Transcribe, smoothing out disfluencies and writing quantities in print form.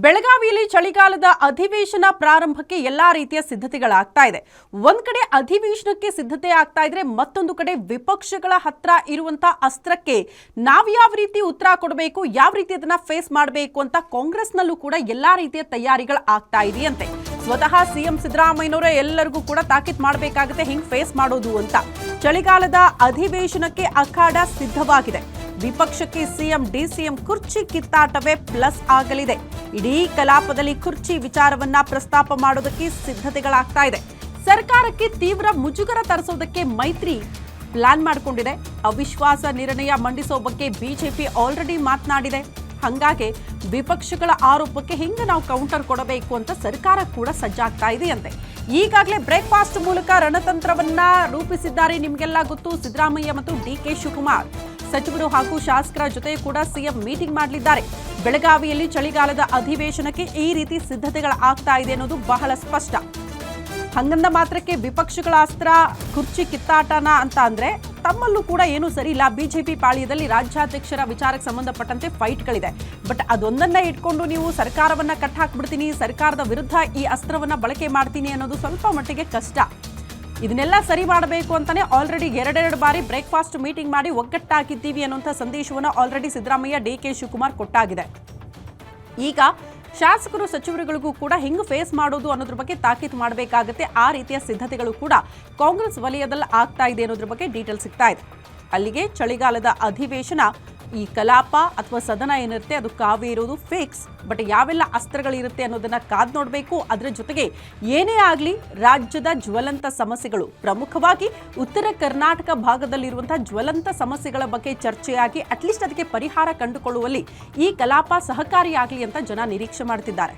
ಬೆಳಗಾವಿಯಲ್ಲಿ ಚಳಿಗಾಲದ ಅಧಿವೇಶನ ಪ್ರಾರಂಭಕ್ಕೆ ಎಲ್ಲಾ ರೀತಿಯ ಸಿದ್ಧತೆಗಳಾಗ್ತಾ ಇದೆ. ಒಂದ್ ಕಡೆ ಅಧಿವೇಶನಕ್ಕೆ ಸಿದ್ಧತೆ ಆಗ್ತಾ ಇದ್ರೆ ಮತ್ತೊಂದು ಕಡೆ ವಿಪಕ್ಷಗಳ ಹತ್ರ ಇರುವಂತ ಅಸ್ತ್ರಕ್ಕೆ ನಾವು ಯಾವ ರೀತಿ ಉತ್ತರ ಕೊಡಬೇಕು, ಯಾವ ರೀತಿ ಅದನ್ನ ಫೇಸ್ ಮಾಡಬೇಕು ಅಂತ ಕಾಂಗ್ರೆಸ್ನಲ್ಲೂ ಕೂಡ ಎಲ್ಲಾ ರೀತಿಯ ತಯಾರಿಗಳು ಆಗ್ತಾ ಇದೆಯಂತೆ. ಸ್ವತಃ ಸಿಎಂ ಸಿದ್ದರಾಮಯ್ಯನವರೇ ಎಲ್ಲರಿಗೂ ಕೂಡ ತಾಕೀತು ಮಾಡಬೇಕಾಗುತ್ತೆ ಹಿಂಗ್ ಫೇಸ್ ಮಾಡೋದು ಅಂತ. ಚಳಿಗಾಲದ ಅಧಿವೇಶನಕ್ಕೆ ಅಖಾಡ ಸಿದ್ಧವಾಗಿದೆ. ವಿಪಕ್ಷಕ್ಕೆ ಸಿಎಂ ಡಿಸಿಎಂ ಕುರ್ಚಿ ಕಿತ್ತಾಟವೇ ಪ್ಲಸ್ ಆಗಲಿದೆ. ಇಡೀ ಕಲಾಪದಲ್ಲಿ ಕುರ್ಚಿ ವಿಚಾರವನ್ನ ಪ್ರಸ್ತಾಪ ಮಾಡೋದಕ್ಕೆ ಸಿದ್ಧತೆಗಳಾಗ್ತಾ ಇದೆ. ಸರ್ಕಾರಕ್ಕೆ ತೀವ್ರ ಮುಜುಗರ ತರಿಸೋದಕ್ಕೆ ಮೈತ್ರಿ ಪ್ಲಾನ್ ಮಾಡಿಕೊಂಡಿದೆ. ಅವಿಶ್ವಾಸ ನಿರ್ಣಯ ಮಂಡಿಸೋ ಬಗ್ಗೆ ಬಿಜೆಪಿ ಆಲ್ರೆಡಿ ಮಾತನಾಡಿದೆ. ಹಾಗಾಗಿ ವಿಪಕ್ಷಗಳ ಆರೋಪಕ್ಕೆ ಹಿಂಗೆ ನಾವು ಕೌಂಟರ್ ಕೊಡಬೇಕು ಅಂತ ಸರ್ಕಾರ ಕೂಡ ಸಜ್ಜಾಗ್ತಾ ಇದೆಯಂತೆ. ಈಗಾಗಲೇ ಬ್ರೇಕ್ಫಾಸ್ಟ್ ಮೂಲಕ ರಣತಂತ್ರವನ್ನ ರೂಪಿಸಿದ್ದಾರೆ. ನಿಮಗೆಲ್ಲ ಗೊತ್ತು, ಸಿದ್ದರಾಮಯ್ಯ ಮತ್ತು ಡಿಕೆ ಶಿವಕುಮಾರ್ ಸಚಿವರು ಹಾಗೂ ಶಾಸಕರ ಜೊತೆ ಕೂಡ ಸಿಎಂ ಮೀಟಿಂಗ್ ಮಾಡಲಿದ್ದಾರೆ. ಬೆಳಗಾವಿಯಲ್ಲಿ ಚಳಿಗಾಲದ ಅಧಿವೇಶನಕ್ಕೆ ಈ ರೀತಿ ಸಿದ್ಧತೆಗಳು ಆಗ್ತಾ ಇದೆ ಅನ್ನೋದು ಬಹಳ ಸ್ಪಷ್ಟ. ಹಂಗಂದ ಮಾತ್ರಕ್ಕೆ ವಿಪಕ್ಷಗಳ ಅಸ್ತ್ರ ಕುರ್ಚಿ ಕಿತ್ತಾಟನ ಅಂತ ಅಂದ್ರೆ ತಮ್ಮಲ್ಲೂ ಕೂಡ ಏನೂ ಸರಿ ಇಲ್ಲ. ಬಿಜೆಪಿ ಪಾಳ್ಯದಲ್ಲಿ ರಾಜ್ಯಾಧ್ಯಕ್ಷರ ವಿಚಾರಕ್ಕೆ ಸಂಬಂಧಪಟ್ಟಂತೆ ಫೈಟ್ಗಳಿದೆ. ಬಟ್ ಅದೊಂದನ್ನೇ ಇಟ್ಕೊಂಡು ನೀವು ಸರ್ಕಾರವನ್ನ ಕಟ್ ಹಾಕ್ಬಿಡ್ತೀನಿ, ಸರ್ಕಾರದ ವಿರುದ್ಧ ಈ ಅಸ್ತ್ರವನ್ನ ಬಳಕೆ ಮಾಡ್ತೀನಿ ಅನ್ನೋದು ಸ್ವಲ್ಪ ಮಟ್ಟಿಗೆ ಕಷ್ಟ. ಇದನ್ನೆಲ್ಲ ಸರಿ ಮಾಡಬೇಕು ಅಂತಾನೆ ಆಲ್ರೆಡಿ ಎರಡೆರಡು ಬಾರಿ ಬ್ರೇಕ್ಫಾಸ್ಟ್ ಮೀಟಿಂಗ್ ಮಾಡಿ ಒಗ್ಗಟ್ಟಾಗಿದ್ದೀವಿ ಅನ್ನುವಂಥ ಸಂದೇಶವನ್ನು ಆಲ್ರೆಡಿ ಸಿದ್ದರಾಮಯ್ಯ ಡಿಕೆ ಶಿವಕುಮಾರ್ ಕೊಟ್ಟಾಗಿದೆ. ಈಗ ಶಾಸಕರು ಸಚಿವರುಗಳಿಗೂ ಕೂಡ ಹೆಂಗೆ ಫೇಸ್ ಮಾಡೋದು ಅನ್ನೋದ್ರ ಬಗ್ಗೆ ತಾಕೀತು ಮಾಡಬೇಕಾಗುತ್ತೆ. ಆ ರೀತಿಯ ಸಿದ್ಧತೆಗಳು ಕೂಡ ಕಾಂಗ್ರೆಸ್ ವಲಯದಲ್ಲಿ ಆಗ್ತಾ ಇದೆ ಅನ್ನೋದ್ರ ಬಗ್ಗೆ ಡೀಟೇಲ್ ಸಿಗ್ತಾ ಇದೆ. ಅಲ್ಲಿಗೆ ಚಳಿಗಾಲದ ಅಧಿವೇಶನ, ಈ ಕಲಾಪ ಅಥವಾ ಸದನ ಏನಿರುತ್ತೆ ಅದು ಕಾವೇ ಇರೋದು ಫಿಕ್ಸ್. ಬಟ್ ಯಾವೆಲ್ಲ ಅಸ್ತ್ರಗಳಿರುತ್ತೆ ಅನ್ನೋದನ್ನ ಕಾದ್ ನೋಡಬೇಕು. ಅದರ ಜೊತೆಗೆ ಏನೇ ಆಗಲಿ ರಾಜ್ಯದ ಜ್ವಲಂತ ಸಮಸ್ಯೆಗಳು, ಪ್ರಮುಖವಾಗಿ ಉತ್ತರ ಕರ್ನಾಟಕ ಭಾಗದಲ್ಲಿರುವಂತಹ ಜ್ವಲಂತ ಸಮಸ್ಯೆಗಳ ಬಗ್ಗೆ ಚರ್ಚೆಯಾಗಿ ಅಟ್ಲೀಸ್ಟ್ ಅದಕ್ಕೆ ಪರಿಹಾರ ಕಂಡುಕೊಳ್ಳುವಲ್ಲಿ ಈ ಕಲಾಪ ಸಹಕಾರಿಯಾಗಲಿ ಅಂತ ಜನ ನಿರೀಕ್ಷೆ ಮಾಡ್ತಿದ್ದಾರೆ.